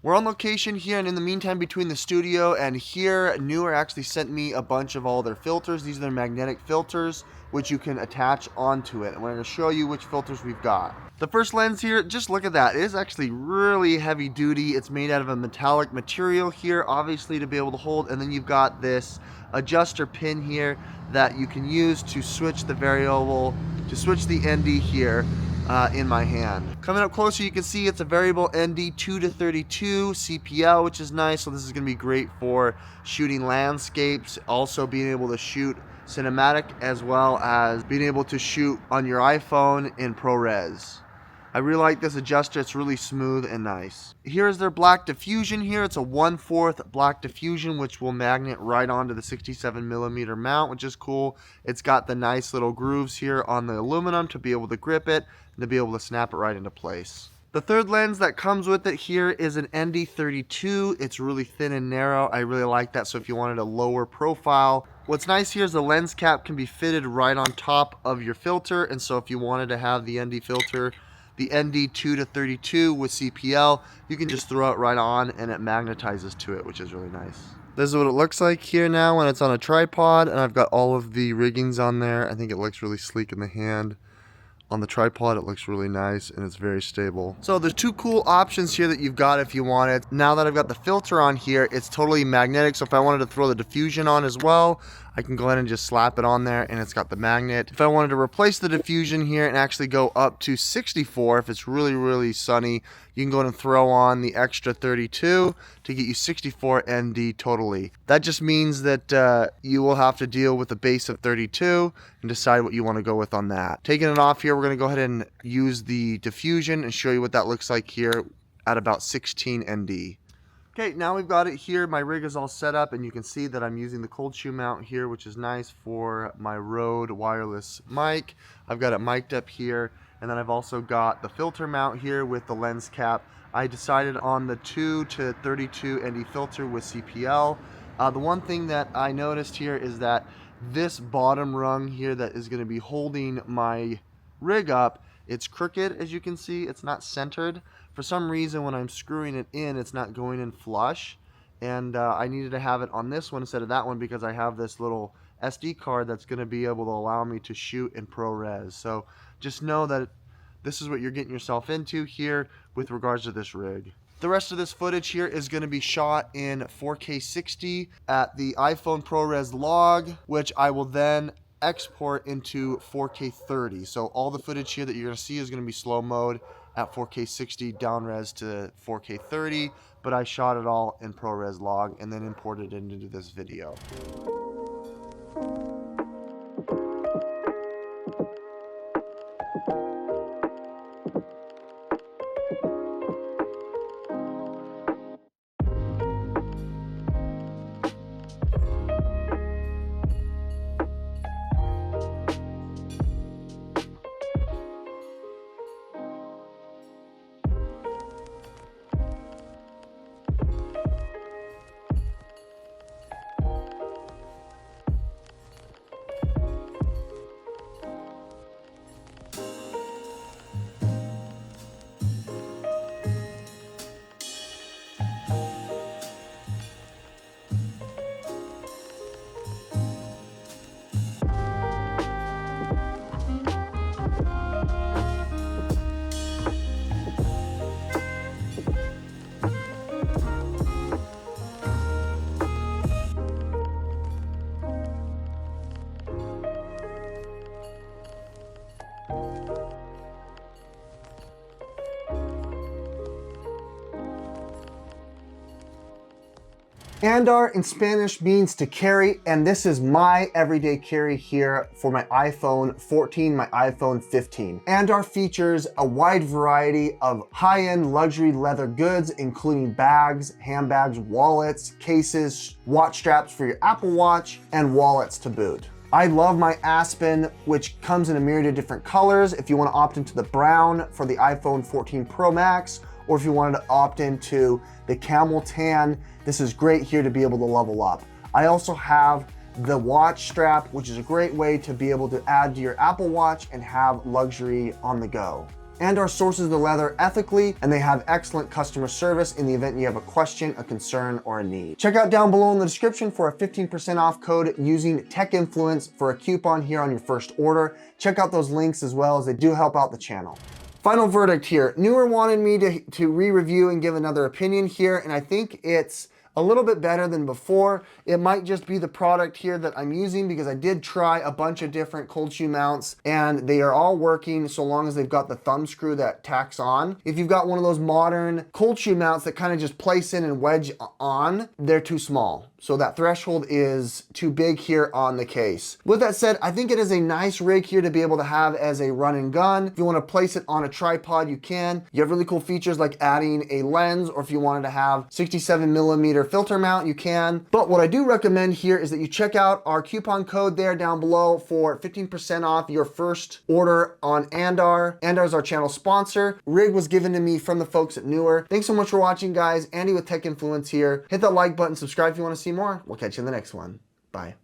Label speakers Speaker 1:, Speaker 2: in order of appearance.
Speaker 1: We're on location here, and in the meantime, between the studio and here, Neewer actually sent me a bunch of all their filters. These are their magnetic filters, which you can attach onto it. And we're going to show you which filters we've got. The first lens here, just look at that. It is actually really heavy duty. It's made out of a metallic material here, obviously, to be able to hold. And then you've got this adjuster pin here that you can use to switch the variable, to switch the ND here. In my hand. Coming up closer, you can see it's a variable ND 2 to 32 CPL, which is nice. So this is going to be great for shooting landscapes, also being able to shoot cinematic, as well as being able to shoot on your iPhone in ProRes. I really like this adjuster. It's really smooth and nice. Here's their black diffusion here. It's a 1/4 black diffusion, which will magnet right onto the 67mm mount, which is cool. It's got the nice little grooves here on the aluminum to be able to grip it and to be able to snap it right into place. The third lens that comes with it here is an ND32. It's really thin and narrow. I really like that. So if you wanted a lower profile, what's nice here is the lens cap can be fitted right on top of your filter. And so if you wanted to have the ND filter, the ND 2 to 32 with CPL, you can just throw it right on and it magnetizes to it, which is really nice. This is what it looks like here now when it's on a tripod, and I've got all of the riggings on there. I think it looks really sleek in the hand. On the tripod, it looks really nice and it's very stable. So there's two cool options here that you've got if you want it. Now that I've got the filter on here, it's totally magnetic. So if I wanted to throw the diffusion on as well, I can go ahead and just slap it on there and it's got the magnet. If I wanted to replace the diffusion here and actually go up to 64, if it's really, really sunny, you can go ahead and throw on the extra 32 to get you 64 ND totally. That just means that you will have to deal with a base of 32 and decide what you want to go with on that. Taking it off here, we're going to go ahead and use the diffusion and show you what that looks like here at about 16 ND. Okay, now we've got it here. My rig is all set up, and you can see that I'm using the cold shoe mount here, which is nice for my Rode wireless mic. I've got it mic'd up here, and then I've also got the filter mount here with the lens cap. I decided on the 2 to 32 ND filter with CPL. The one thing that I noticed here is that this bottom rung here that is going to be holding my rig up, it's crooked, as you can see. It's not centered. For some reason, when I'm screwing it in, it's not going in flush, and I needed to have it on this one instead of that one because I have this little SD card that's going to be able to allow me to shoot in ProRes. So just know that this is what you're getting yourself into here with regards to this rig. The rest of this footage here is going to be shot in 4K 60 at the iPhone ProRes log, which I will then export into 4K 30. So all the footage here that you're going to see is going to be slow mode at 4K 60 down res to 4K 30, but I shot it all in ProRes log and then imported it into this video. Andar in Spanish means to carry, and this is my everyday carry here for my iPhone 14, my iPhone 15. Andar features a wide variety of high-end luxury leather goods, including bags, handbags, wallets, cases, watch straps for your Apple Watch, and wallets to boot. I love my Aspen, which comes in a myriad of different colors. If you want to opt into the brown for the iPhone 14 Pro Max, or if you wanted to opt into the camel tan, this is great here to be able to level up. I also have the watch strap, which is a great way to be able to add to your Apple Watch and have luxury on the go. Andar sources the leather ethically, and they have excellent customer service in the event you have a question, a concern, or a need. Check out down below in the description for a 15% off code using Tech Influence for a coupon here on your first order. Check out those links as well, as they do help out the channel. Final verdict here. Neewer wanted me to re-review and give another opinion here, and I think it's a little bit better than before. It might just be the product here that I'm using, because I did try a bunch of different cold shoe mounts and they are all working so long as they've got the thumb screw that tacks on. If you've got one of those modern cold shoe mounts that kind of just place in and wedge on, they're too small. So that threshold is too big here on the case. With that said, I think it is a nice rig here to be able to have as a run and gun. If you want to place it on a tripod, you can. You have really cool features like adding a lens, or if you wanted to have 67mm filter mount, you can. But what I do recommend here is that you check out our coupon code there down below for 15% off your first order on Andar. Andar is our channel sponsor. Rig was given to me from the folks at Neewer. Thanks so much for watching, guys. Andy with Tech Influence here. Hit that like button, subscribe if you want to see more. We'll catch you in the next one. Bye.